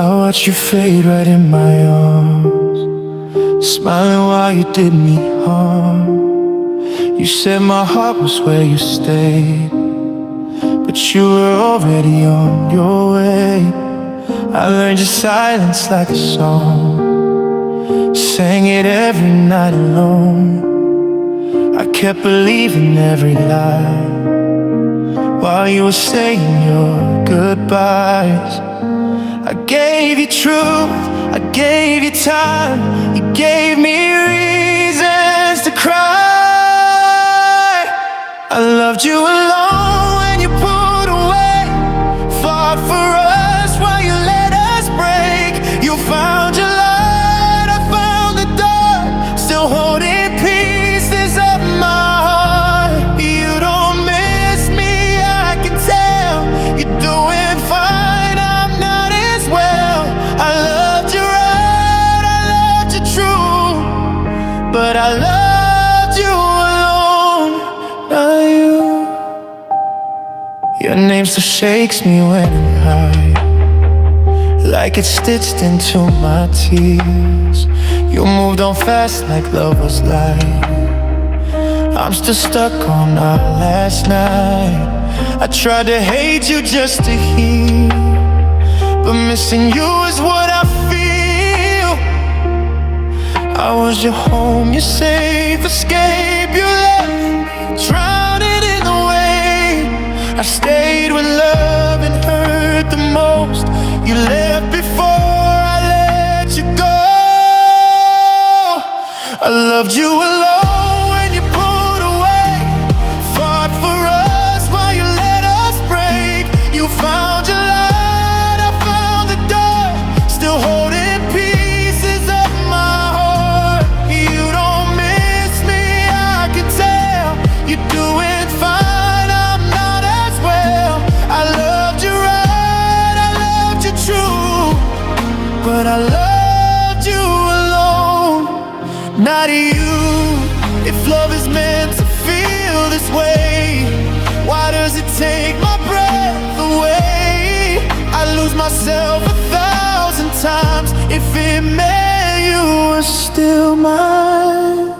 I watched you fade right in my arms, smiling while you did me harm. You said my heart was where you stayed, but you were already on your way. I learned your silence like a song, sang it every night alone. I kept believing every lie while you were saying your goodbyes. I gave you truth, I gave you time, you gave me reasons to cry. I loved you alone when you pulled away, fought for us while you let us break. You found your light, I found the dark, still holding pieces of my heart. You don't miss me, I can tell. You're doing fine, I'm not as well. I loved you right, I loved you true, but I loved you alone, not you. Your name still shakes me when I hide, like it's stitched into my tears. You moved on fast like love was light. I'm still stuck on our last night. I tried to hate you just to heal, but missing you is what I feel. I was your home, your safe escape. You left me drowning in the wave. I stayed when love and hurt the most. You left before I let you go. I loved you alone when you pulled away, fought for us while you let us break. You found your light, I found the dark, still holding pieces of my heart. You don't miss me, I can tell. You're doing fine, I'm not as well. I loved you right, I loved you true, but I loved you alone, not you. If love is meant to feel this way, why does it take my breath away? I lose myself 1,000 times if it meant you were still mine.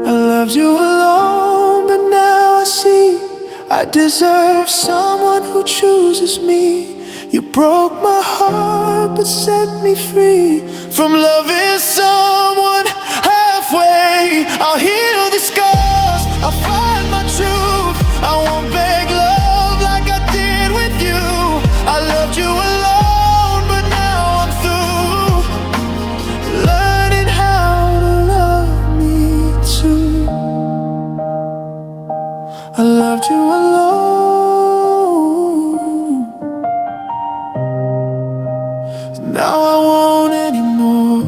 I loved you alone, but now I see I deserve someone who chooses me. You broke my heart but set me free from loving someone halfway. I'll heal the scars, I'll find my truth. I won't beg love like I did with you. I loved you alone, but now I'm through learning how to love me too. I loved you alone, now I won't anymore.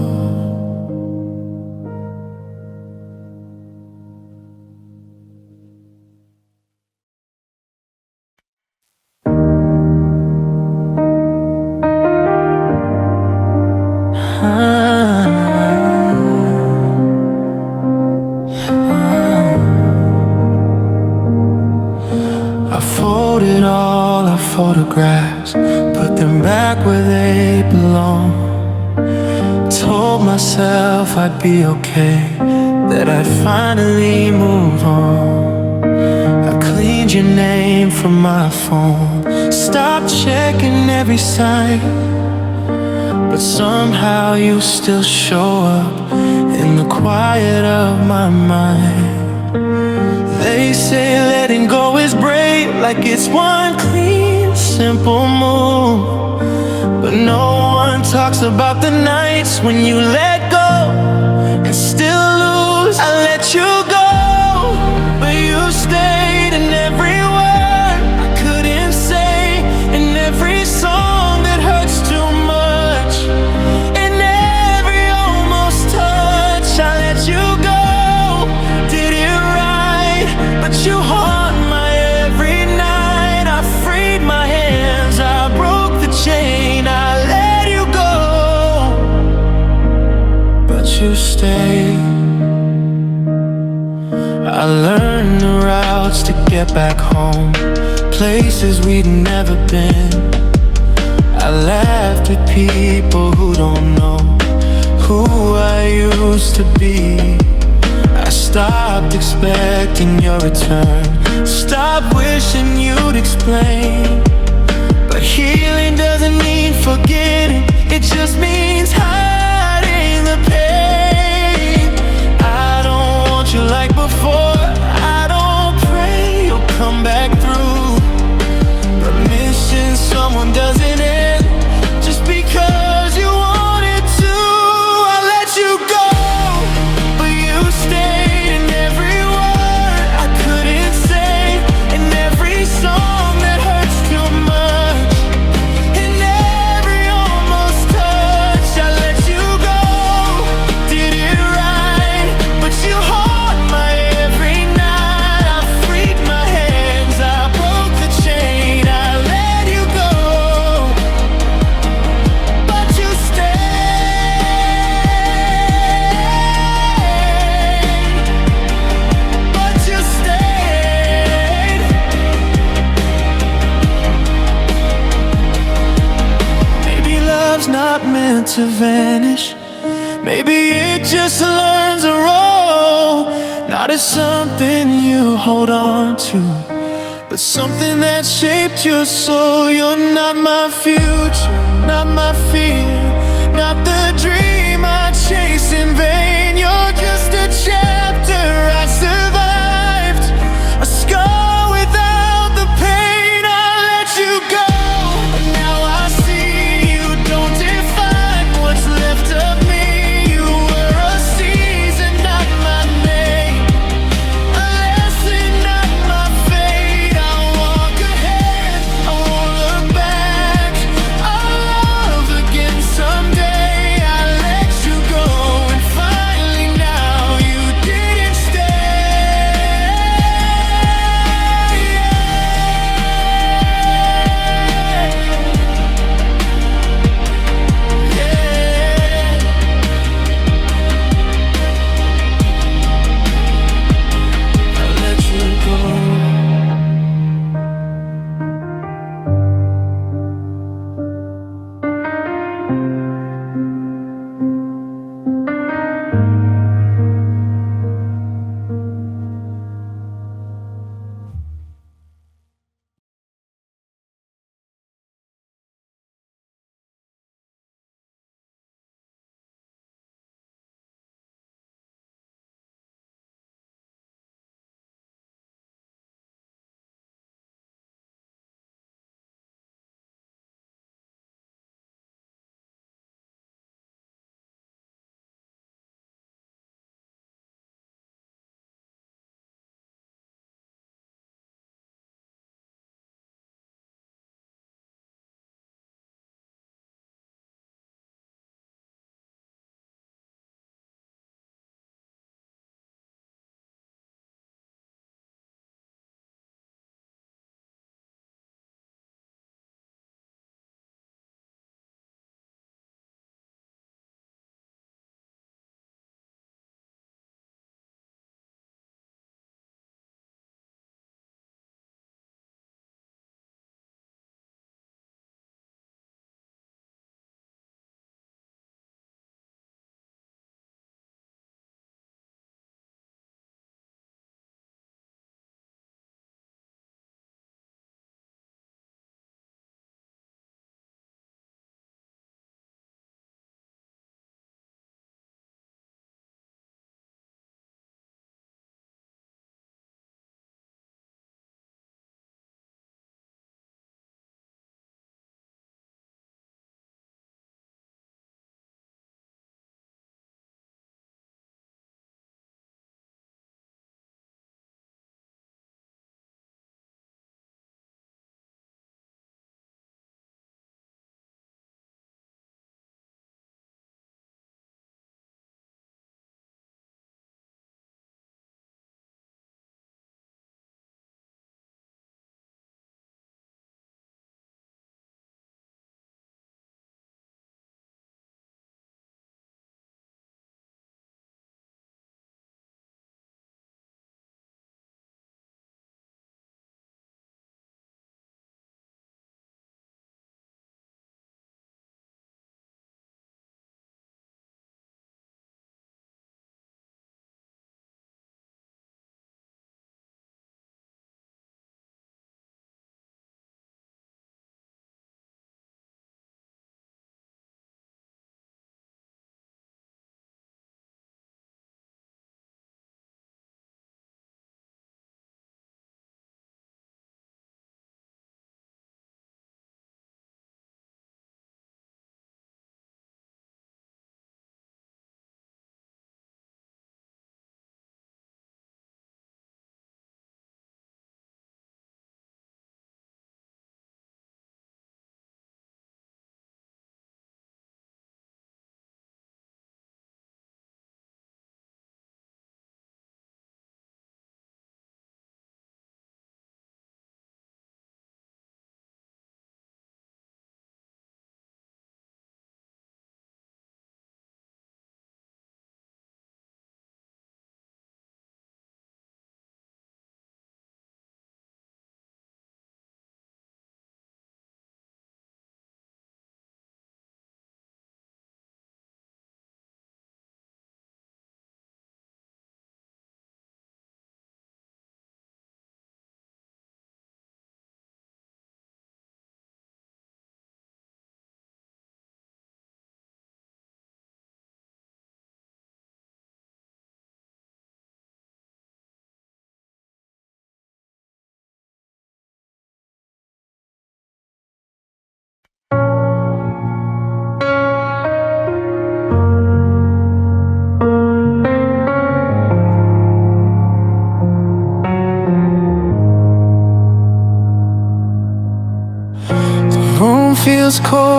I folded all our photographs, put them back where they belong. Told myself I'd be okay, that I'd finally move on. I cleaned your name from my phone, stopped checking every sign, but somehow you still show up in the quiet of my mind. They say letting go is brave, like it's one clean, simple move, but no one talks about the nights when you let go and still lose. I let you go, but you stayed in every word I couldn't say, in every song that hurts too much, in every almost touch. I let you go, did it right, but you haunt my every night. I freed my hands, I broke the chain, I let you go, but you stayed. I learned the routes to get back home, places we'd never been. I laughed left with people who don't know who I used to be. I stopped expecting your return, stopped wishing you'd explain. But healing doesn't mean forgetting, it just means hiding the pain. I don't want you like before, I don't pray you'll come back through. But missing someone doesn't end just because you wanted to. I let you go, but you stayed in every word I couldn't say, in every song that hurts too much, in every almost touch. I let you go, did it right, but you haunt my every night. I freed my hands, I broke the chain, I let you go, but you stayed, but you stayed. Maybe love's not meant to vanish, maybe it just learns a role, not as something you hold on to, but something that shaped your soul. You're not my future, not my fear, not the dream I chase in vain. You're just a chapter I survived, a scar without the pain. I let you go, but now I see you don't define what's left of me. You were a season, not my name, a lesson, not my fate. I'll walk ahead, I won't look back. I'll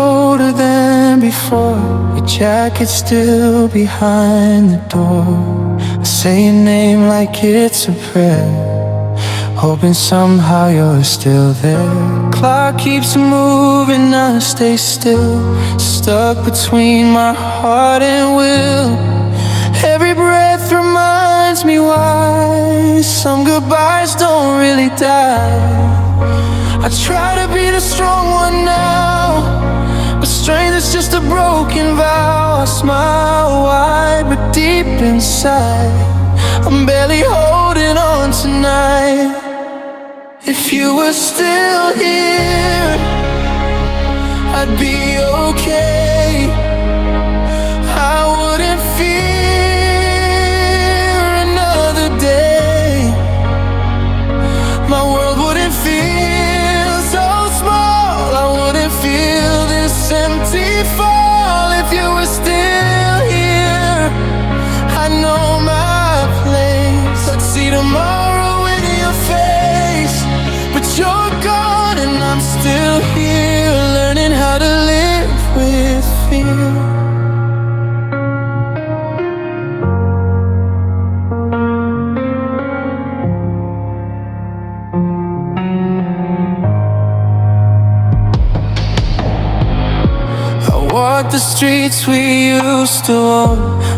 colder than before. Your jacket's still behind the door. I say your name like it's a prayer, hoping somehow you're still there. Clock keeps moving, I stay still, stuck between my heart and will. Every breath reminds me why some goodbyes don't really die. I try to be the strong one now, but strength is just a broken vow. I smile wide, but deep inside I'm barely holding on tonight. If you were still here, I'd be okay. I wouldn't fear another day. My world wouldn't feel so small. I wouldn't feel this empty fall. If you were still here, I know my place. I'd see tomorrow in your face. But you're gone and I'm still here, learning how to live with fear. Walk the streets we used to own.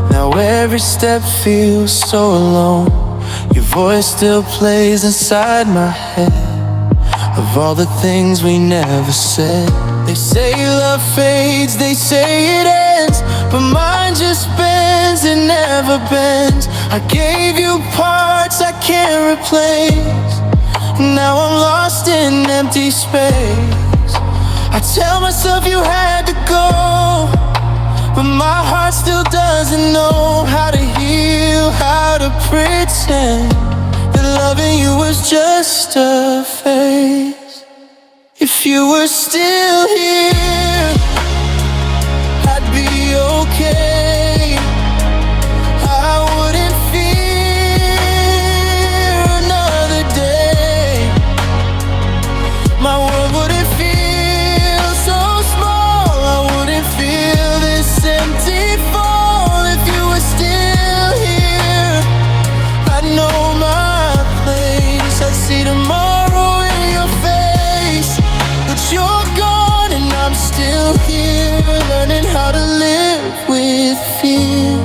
Now every step feels so alone. Your voice still plays inside my head, of all the things we never said. They say love fades, they say it ends, but mine just bends, it never bends. I gave you parts I can't replace. Now I'm lost in empty space. I tell myself you had to go, but my heart still doesn't know how to heal, how to pretend that loving you was just a phase. If you were still here, I'd be okay. I wouldn't fear another day. My world wouldn't feel so small. I wouldn't feel this empty fall. If you were still here, I'd know my place. I'd see tomorrow in your face. But you're gone and I'm still here, learning how to live with fear.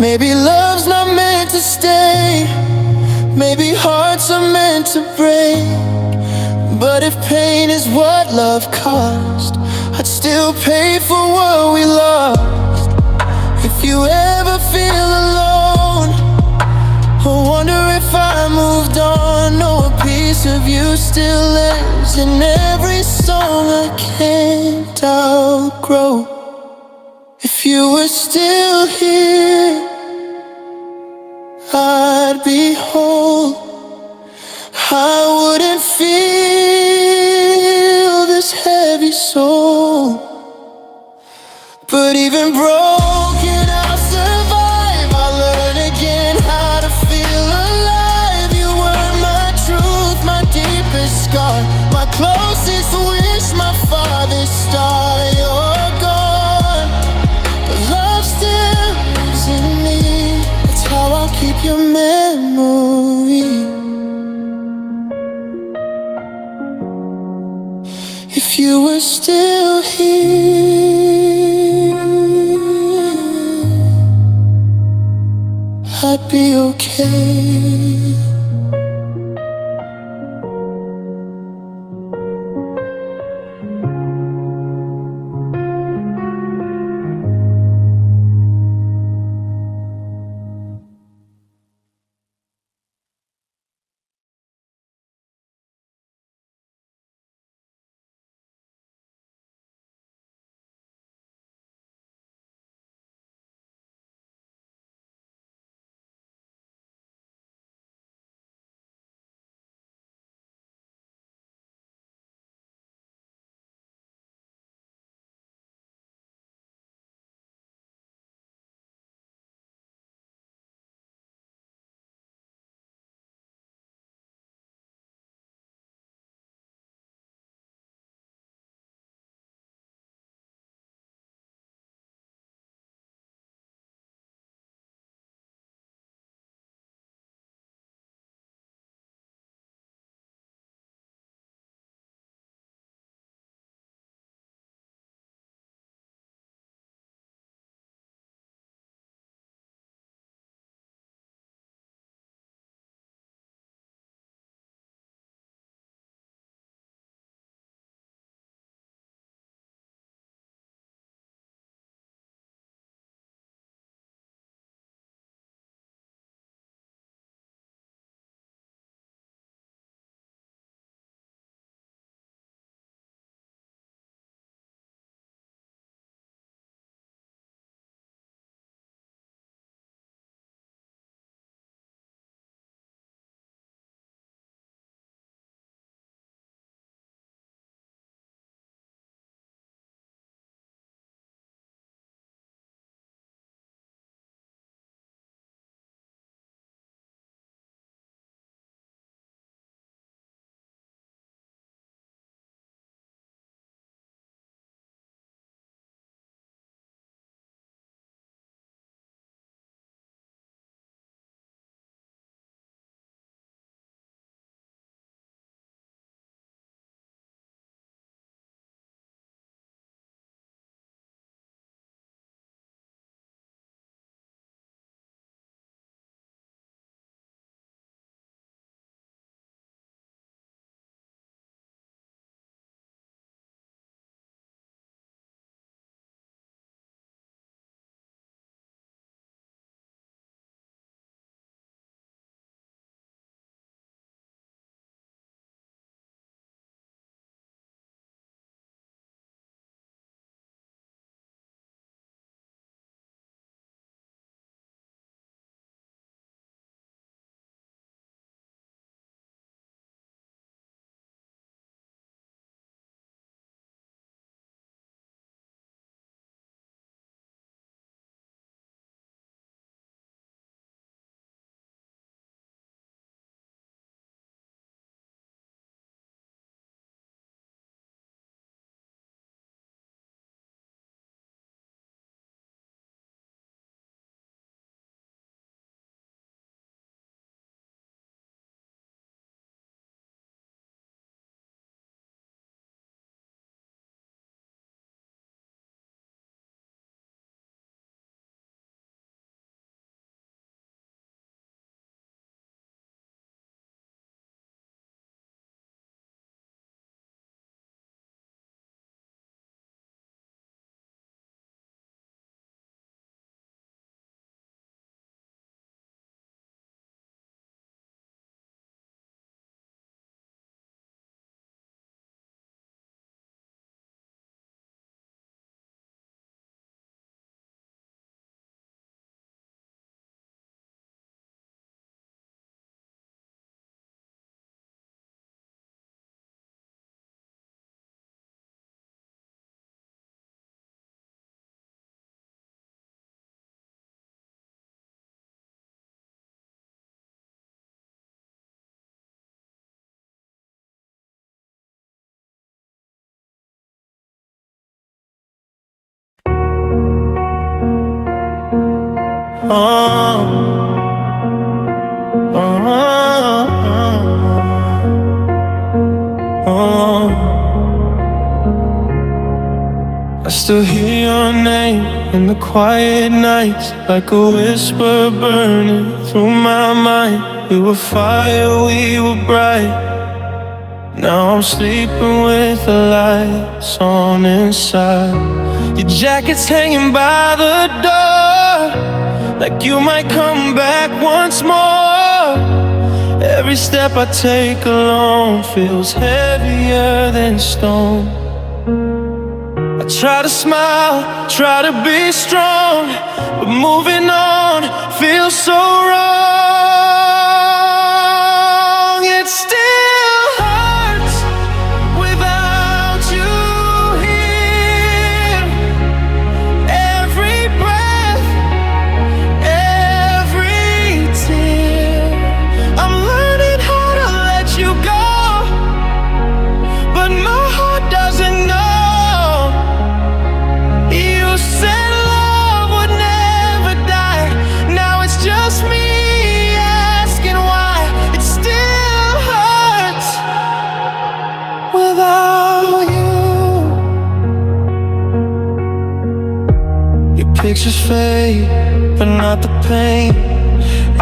Maybe love's not meant to stay, maybe hearts are meant to break. But if pain is what love cost, I'd still pay for what we lost. If you ever feel alone, I wonder if I moved on. Know a piece of you still lives in every song I can't outgrow. If you were still here, I'd be whole. I wouldn't feel this heavy soul. But even broken, I'll survive. I'll learn again how to feel alive. You were my truth, my deepest scar, my closest wish, my farthest star. You're gone, but love still lives in me. That's how I'll keep your memory. If you were still here, I'd be okay. Oh, oh, oh. I still hear your name in the quiet nights, like a whisper burning through my mind. We were fire, we were bright. Now I'm sleeping with the lights on inside. Your jacket's hanging by the door, like you might come back once more. Every step I take alone feels heavier than stone. I try to smile, try to be strong, but moving on feels so wrong. It still hurts without you here. Every breath, every tear. I'm learning how to let you go, but my heart doesn't know. You said love would never die. Now it's just me asking why. It still hurts without you. Your pictures fade, but not the pain.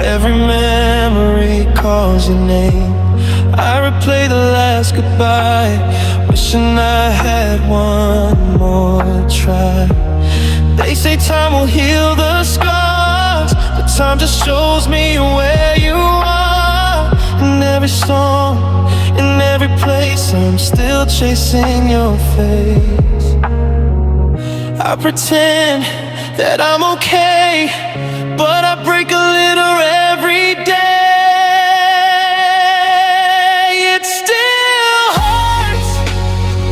Every memory calls your name. I replay the last goodbye, wishing I had one more try. They say time will heal the scars, but time just shows me where you are. In every storm, in every place, I'm still chasing your face. I pretend that I'm okay, but I break a little every day. It still hurts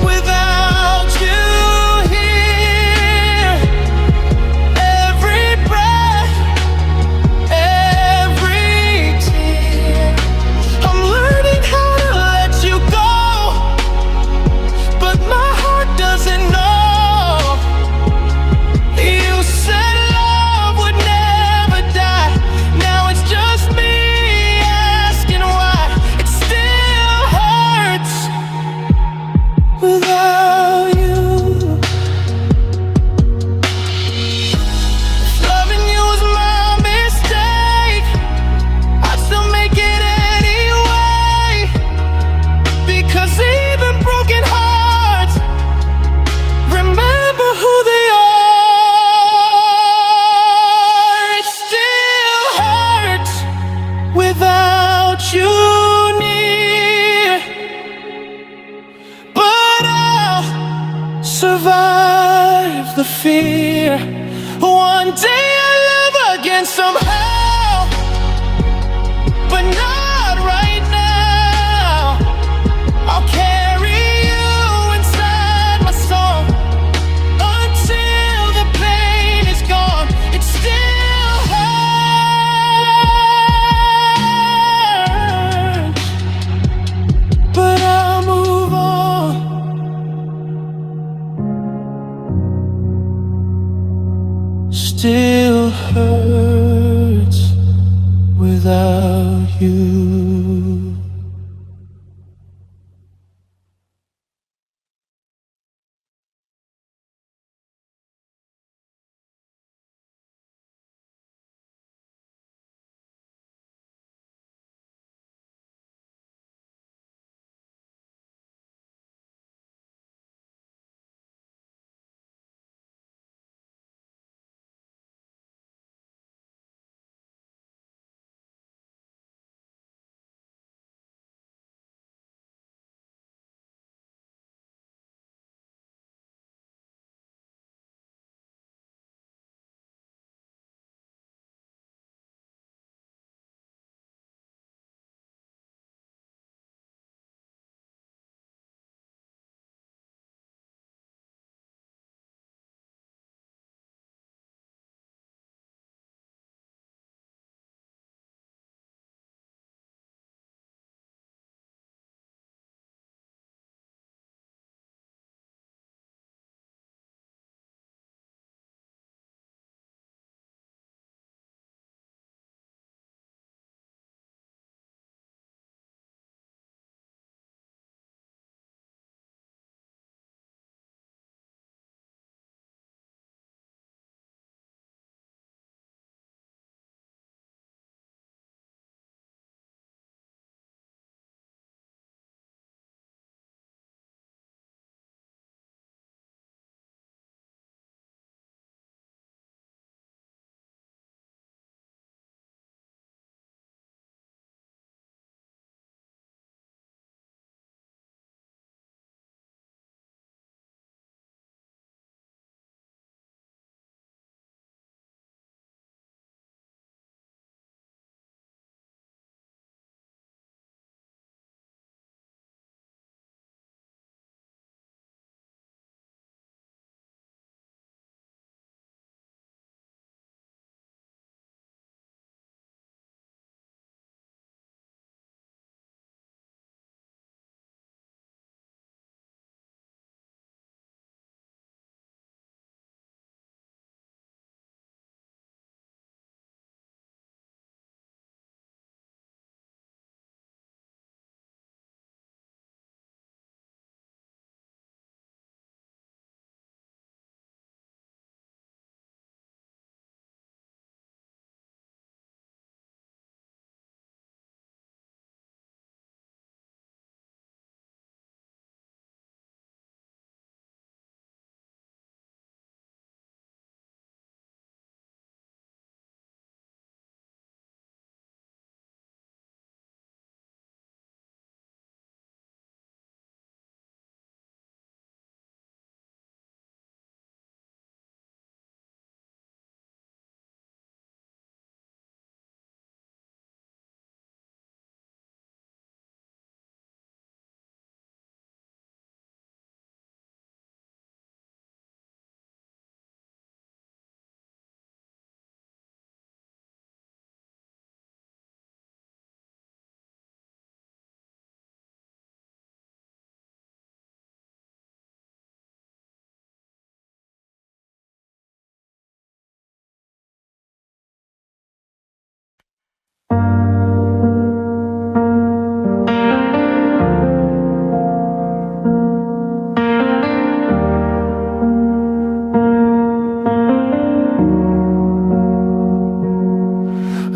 without you here. Every breath, every tear. I'm learning how to let you go, but my heart doesn't know. You said love would never die. Now it's just me asking why. It still hurts without you. Loving you was my mistake. I'd still make it anyway, because even broken hearts remember who they are. It still hurts without you near, but I'll survive the fear. One day I'll love again somehow, but not right now. I'll carry you inside my soul until the pain is gone. It still hurts, but I'll move on. Still hurts without you.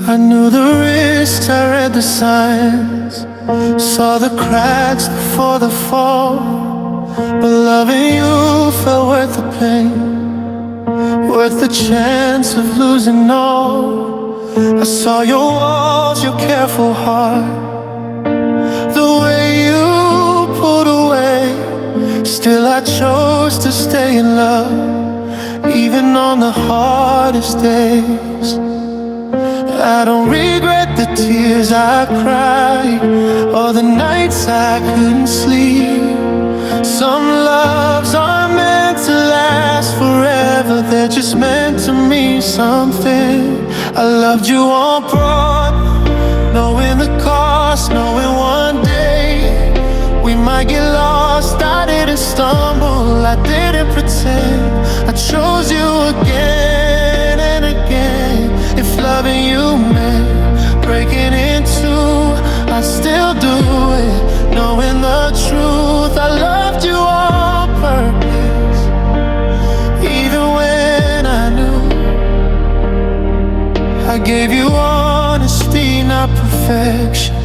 I knew the risks, I read the signs, saw the cracks before the fall. But loving you felt worth the pain, worth the chance of losing all. I saw your walls, your careful heart, the way you pulled away. Still I chose to stay in love, even on the hardest days. I don't regret the tears I cried, or the nights I couldn't sleep. Some loves are meant to last forever, they're just meant to mean something. I loved you on Broadway, knowing the cost, knowing one day we might get lost. I didn't stumble, I didn't pretend. I chose you again and again. If loving you meant breaking in two, I still do it, knowing the truth. I loved you on purpose, even when I knew. I gave you honesty, not perfection,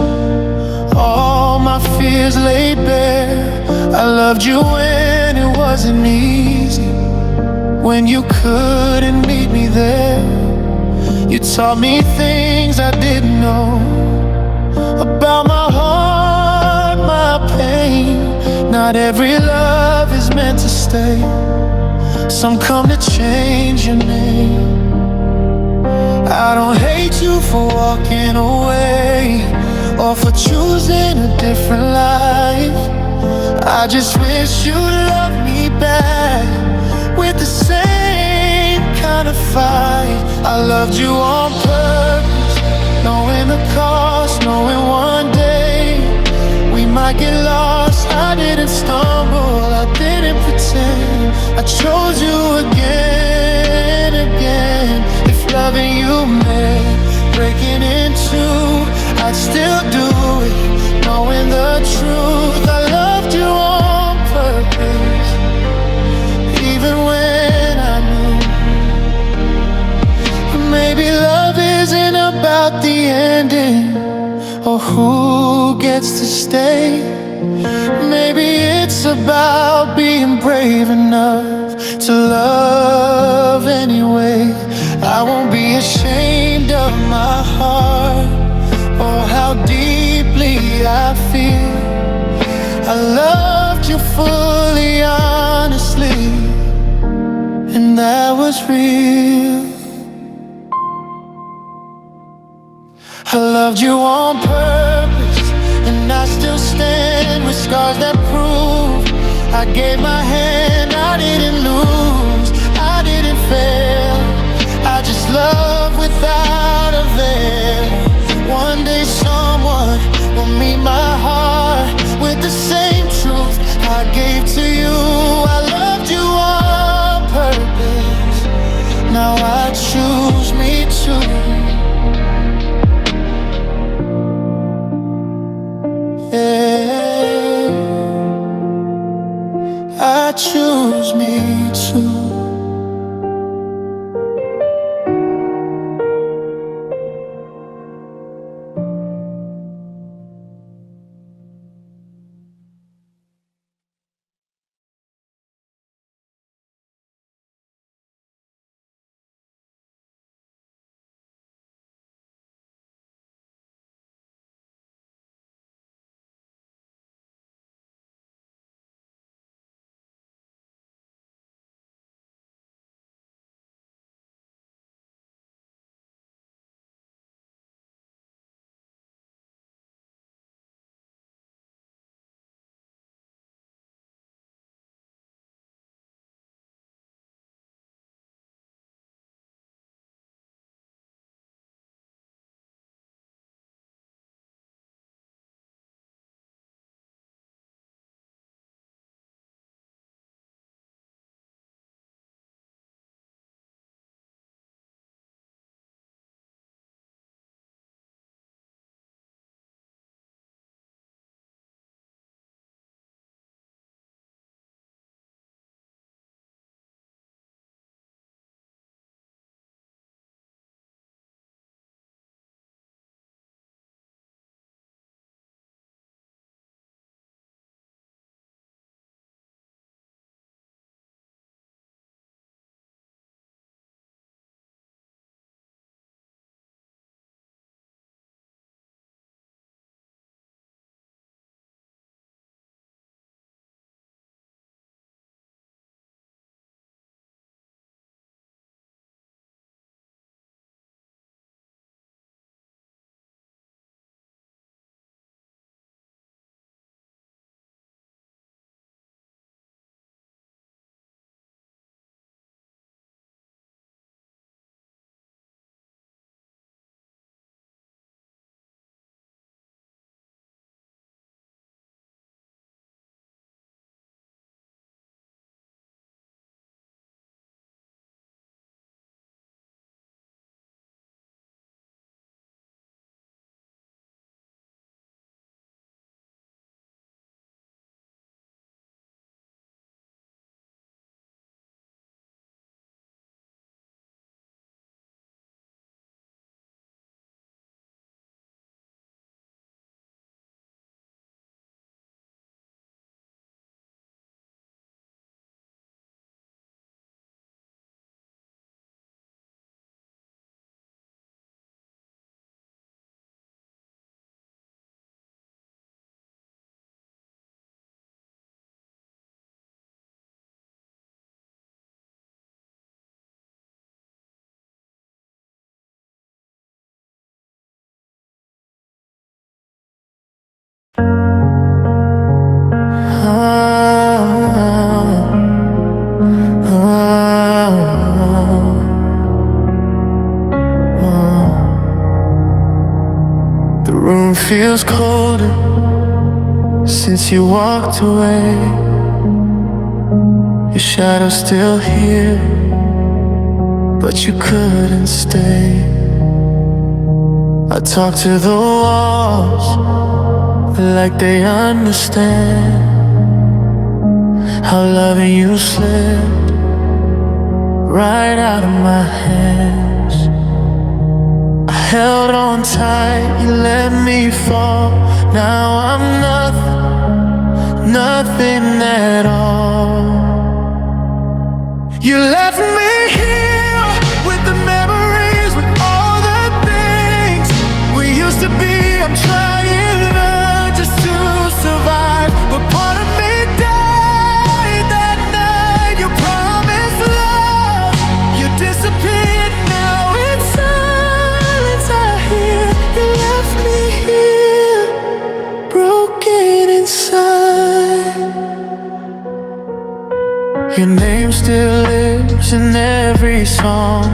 all my fears laid bare. I loved you when it wasn't easy, when you couldn't meet me there. You taught me things I didn't know, about my heart, my pain. Not every love is meant to stay, some come to change your name. I don't hate you for walking away, or for choosing a different life. I just wish you'd love me back with the same kind of fight. I loved you on purpose, knowing the cost, knowing one day we might get lost. I didn't stumble, I didn't pretend. I chose you again, again. If loving you meant breaking in two, I'd still do it, knowing the truth. I loved you on purpose, even when I knew. Maybe love isn't about the ending, or who gets to stay. Maybe it's about being brave enough to love anyway. I won't be ashamed of my heart, or how deeply I feel. I loved you fully, honestly, and that was real. I loved you on purpose, and I still stand with scars that prove I gave my hand, I didn't lose, I didn't fail. I just love without a veil. One day someone will meet my heart with the same truth I gave to you. I loved you on purpose, now I choose me too. Yeah, I choose me too. The room feels colder since you walked away. Your shadow's still here, but you couldn't stay. I talk to the walls like they understand how loving you slipped right out of my hands. I held on tight, you let me fall. Now I'm nothing, nothing at all. You left me here with the memories, with all the things we used to be. I'm trying just to survive, but part of me died that night. You promised love, you disappeared. Now it's silence I hear. You left me here, broken inside. Your name still lives in every song.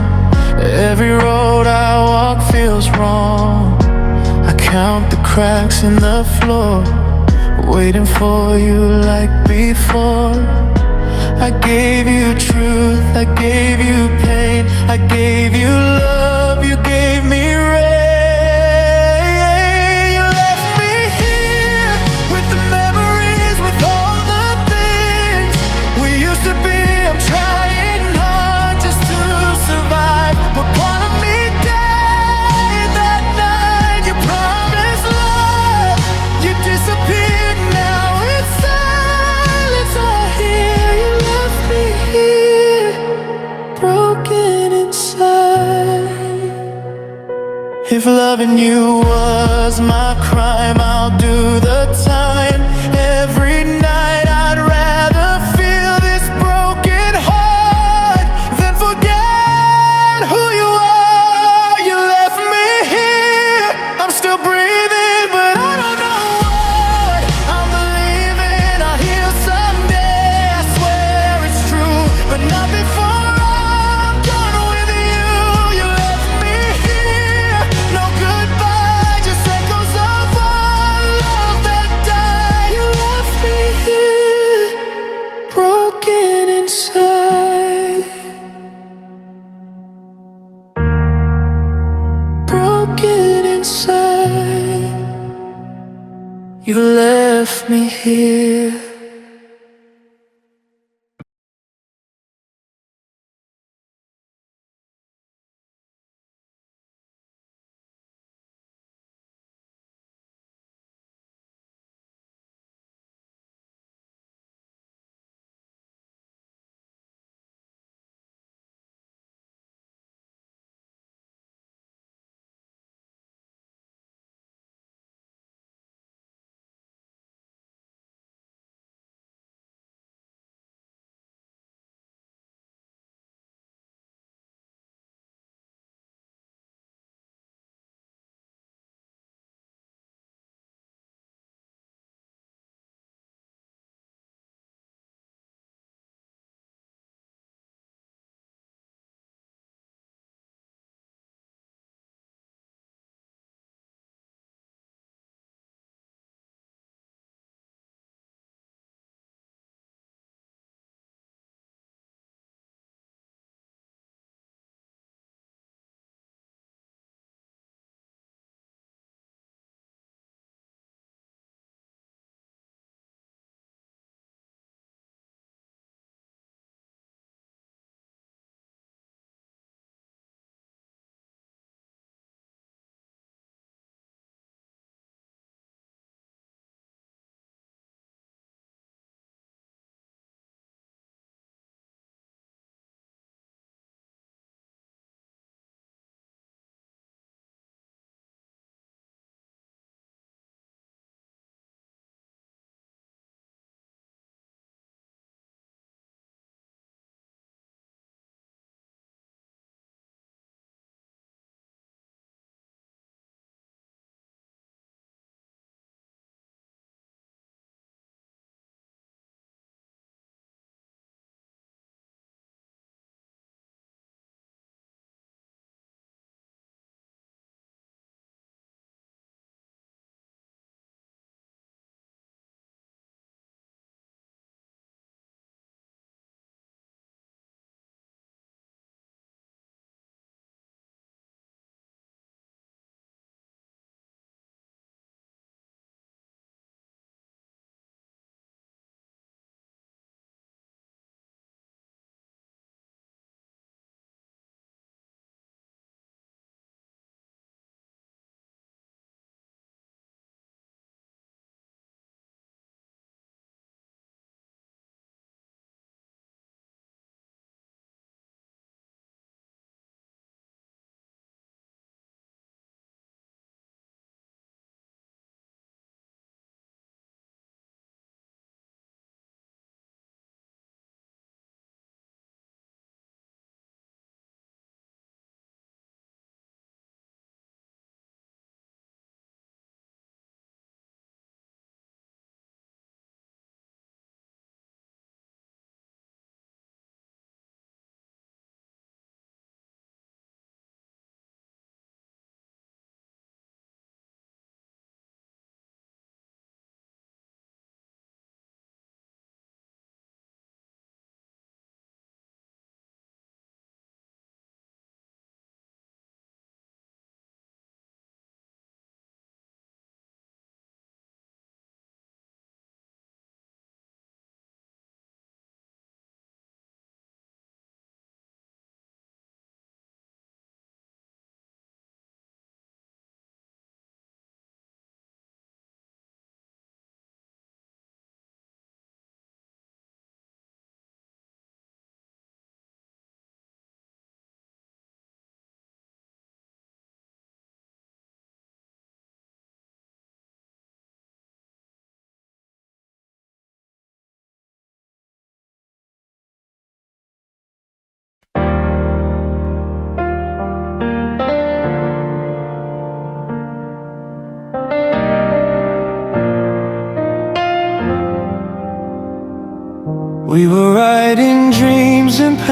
Every road I walk feels wrong. I count the cracks in the floor, waiting for you like before. I gave you truth, I gave you pain, I gave you love, you gave me rain. You left me here with the memories, with all the things we used to be. I'm trying hard just to survive, but part of me died that night. You promised love, you disappeared. Now it's silence I hear. You left me here, broken inside. If loving you was my crime, I'll do the time. Every night I'd rather feel this broken heart than forget who you are. You left me here, I'm still breathing, but I don't know what I'm believing. I'll heal someday, I swear it's true, but not before I'm done with you. You left me here, no goodbye, just echoes of our love that died. You left me here, broken inside, broken inside. You left me here.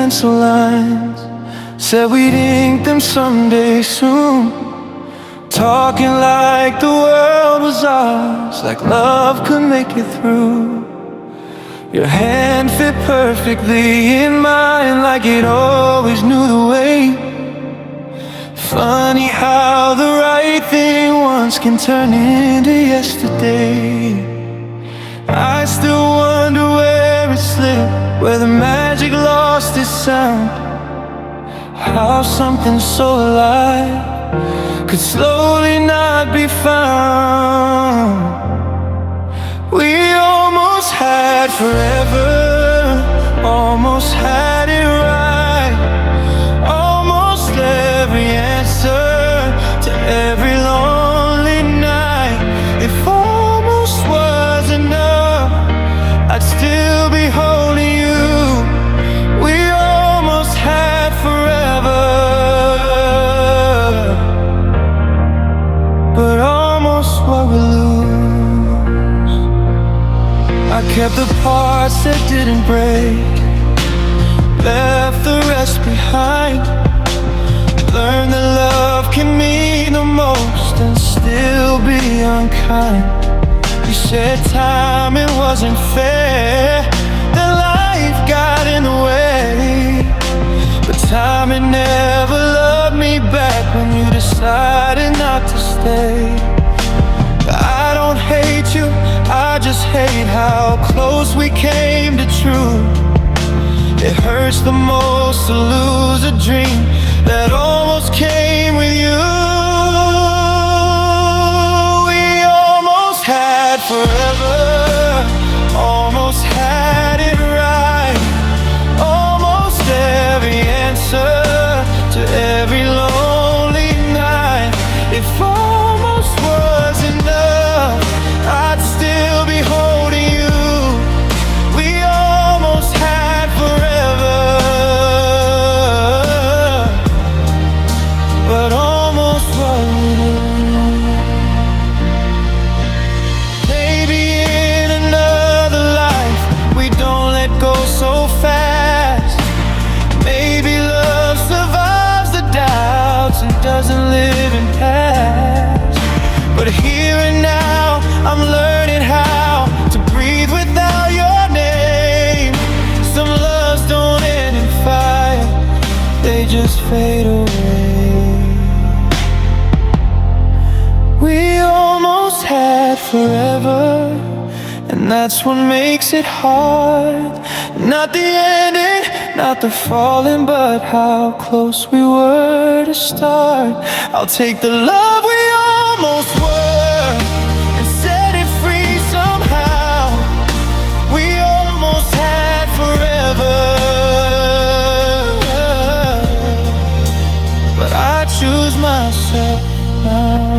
pencil lines, said we'd ink them someday soon. Talking like the world was ours, like love could make it through. Your hand fit perfectly in mine, like it always knew the way. Funny how the right thing once can turn into yesterday. I still wonder where it slipped, where the magic lost its sound. How something so alive could slowly not be found. We almost had forever, almost had it right, almost every answer to every lonely night. If almost was enough, I'd still be holding you. We almost had forever, but almost what we lose. I kept the parts that didn't break, left the rest behind. Learned that love can mean the most and still be unkind. You said time, it wasn't fair, that life got in the way. But time, it never loved me back when you decided not to stay. I don't hate you, I just hate how close we came to truth. It hurts the most to lose a dream that almost came with you. We almost had forever, almost had it right, almost every answer to every lonely night. If almost was enough, I'd still be holding you. We almost had forever, but almost what we lose. Maybe in another life we don't let go so fast. Maybe love survives the doubts and doesn't live in past. But here and now I'm learning how to breathe without your name. Some loves don't end in fire, they just fade away. We almost had forever, and that's what makes it hard. Not the ending, not the falling, but how close we were to start. I'll take the love we almost were and set it free somehow. We almost had forever, but I choose myself now.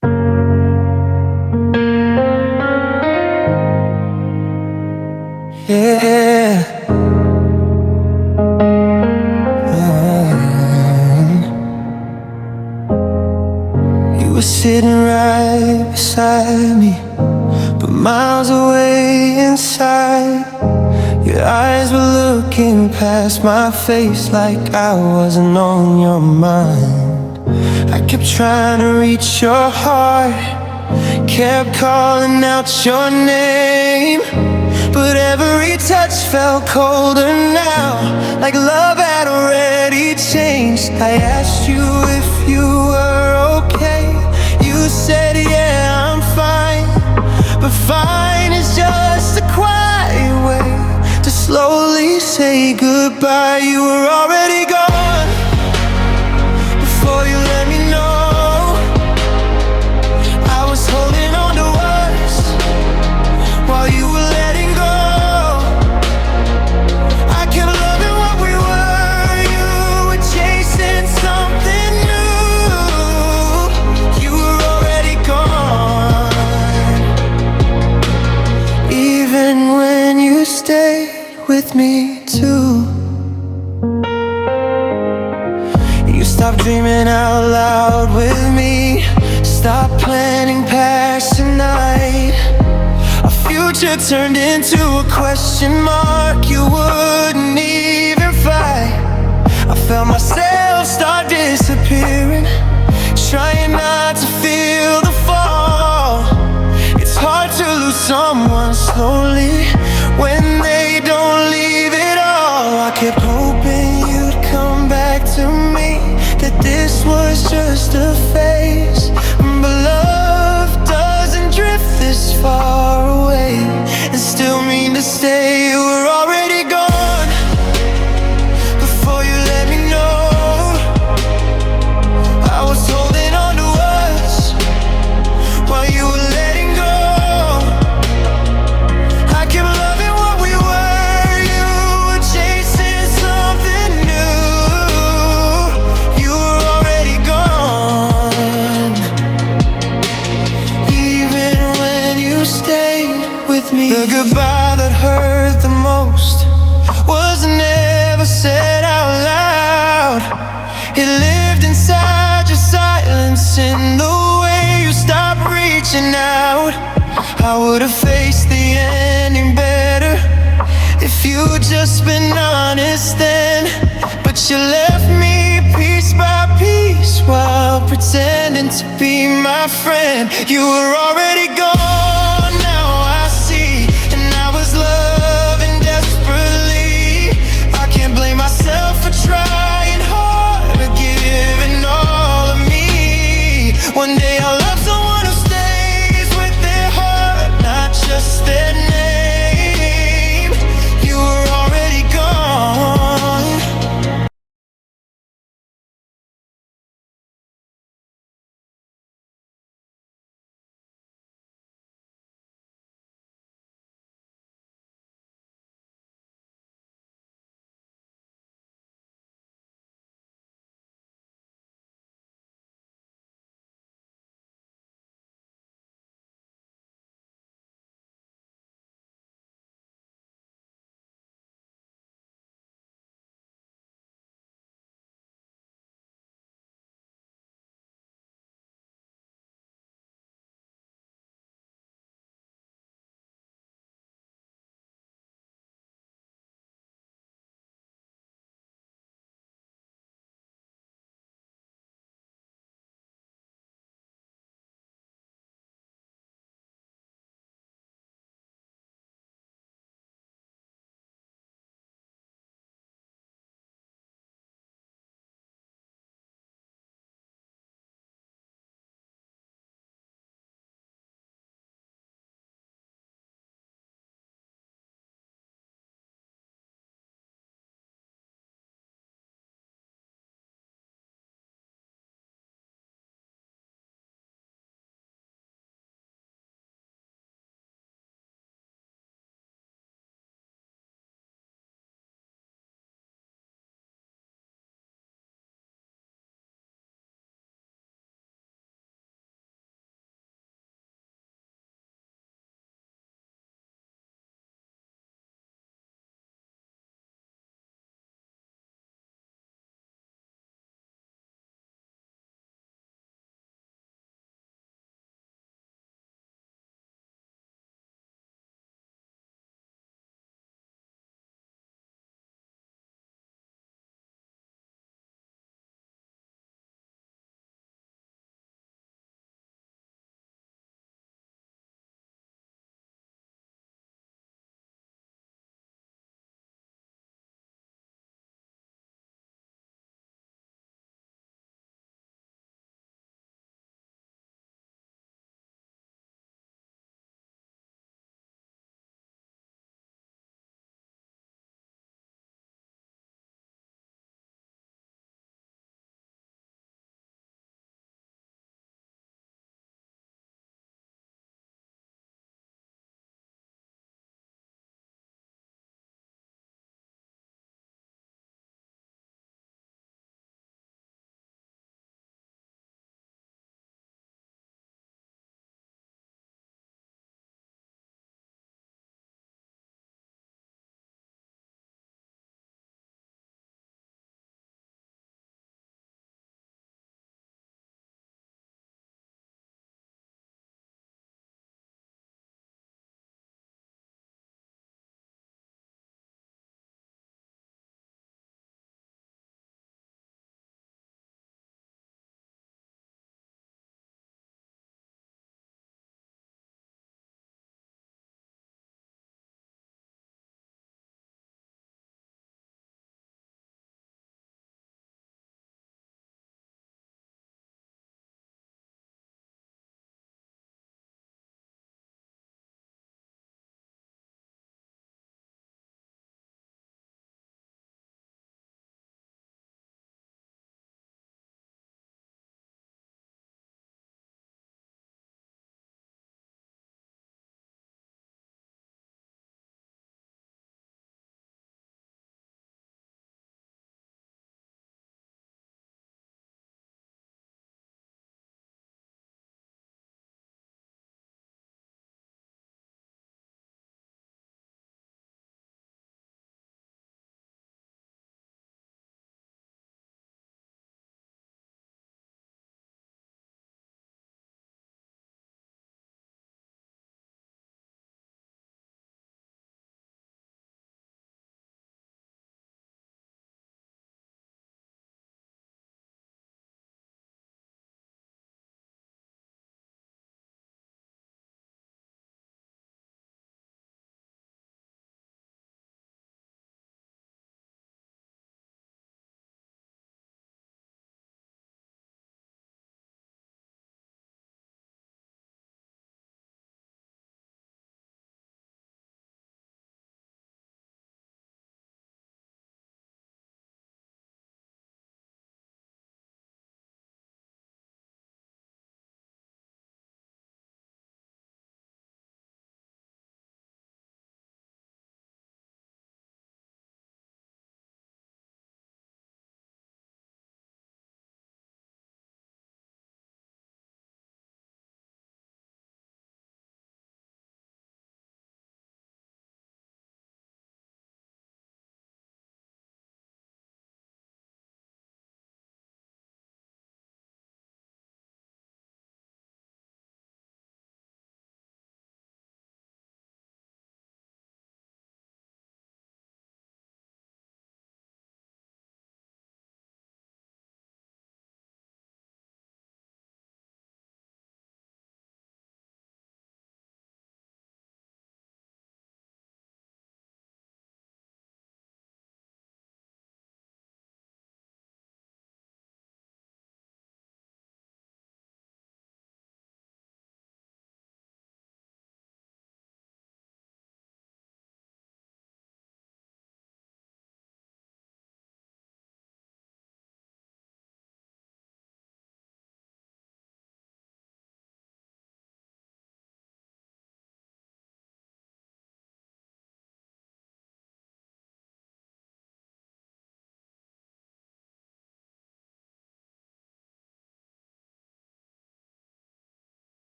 Yeah. You were sitting right beside me, but miles away inside. Your eyes were looking past my face like I wasn't on your mind. I kept trying to reach your heart, kept calling out your name, but every touch felt colder now, like love had already changed. I asked you if you were okay. You said, yeah, I'm fine. But fine is just a quiet way to slowly say goodbye. You were already gone before you let me know. I was holding on to us while you were letting go. I kept loving what we were. You were chasing something new. You were already gone. Even when you stayed with me too. You stopped dreaming out loud with me, stopped planning past tonight. Our future turned into a question mark. You wouldn't even fight. I felt myself start disappearing, trying not to feel the fall. It's hard to lose someone slowly when they don't leave it all. I kept hoping you'd come back to me, that this was just a phase. But love doesn't drift this far away and still mean to stay. You were already gone before you let me know. I was holding on to us while you were letting go. I kept loving what we were. You were chasing something new. You were already gone. Even when you stayed with me. The goodbye that hurt the most was never said out loud. It lived inside your silence, in the way you stopped reaching out. I would've faced the ending better if you'd just been honest then. But you left me piece by piece while pretending to be my friend. You were already gone, now I see. And I was loving desperately. I can't blame myself for trying hard, but giving all of me. One day